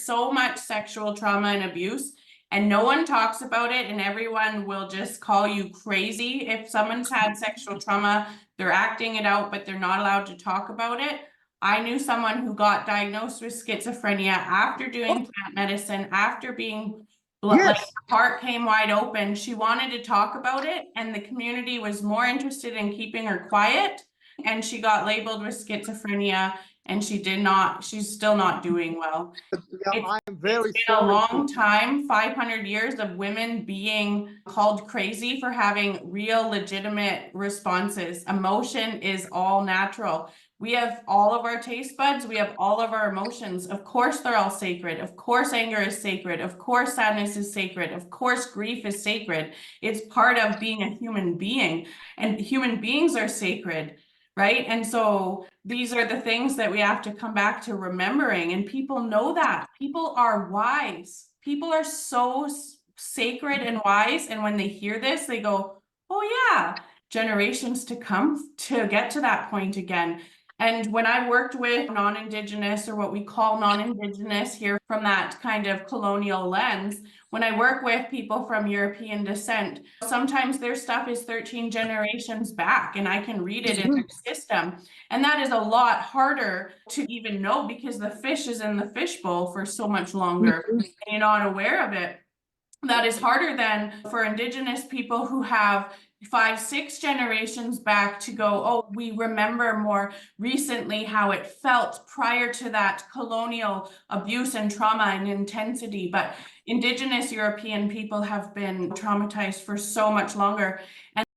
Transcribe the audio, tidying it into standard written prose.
so much sexual trauma and abuse, and no one talks about it, and everyone will just call you crazy if someone's had sexual trauma. They're acting it out, but they're not allowed to talk about it. I knew someone who got diagnosed with schizophrenia after doing plant medicine, after being like Yes. her heart came wide open. She wanted to talk about it, and the community was more interested in keeping her quiet. And she got labeled with schizophrenia, and she's still not doing well. Yeah, I'm very It's been a sorry. long time, 500 years of women being called crazy for having real legitimate responses. Emotion is all natural. We have all of our taste buds. We have all of our emotions. Of course, they're all sacred. Of course, anger is sacred. Of course, sadness is sacred. Of course, grief is sacred. It's part of being a human being, and human beings are sacred. Right. And so these are the things that we have to come back to remembering. And people know that. People are wise. People are so sacred and wise. And when they hear this, they go, oh, yeah, generations to come to get to that point again. And when I worked with non-Indigenous, or what we call non-Indigenous here from that kind of colonial lens, when I work with people from European descent, sometimes their stuff is 13 generations back, and I can read it in their system. And that is a lot harder to even know, because the fish is in the fishbowl for so much longer and you're not aware of it. That is harder than for Indigenous people who have 5, 6 generations back to go, oh, we remember more recently how it felt prior to that colonial abuse and trauma and intensity. But Indigenous European people have been traumatized for so much longer. And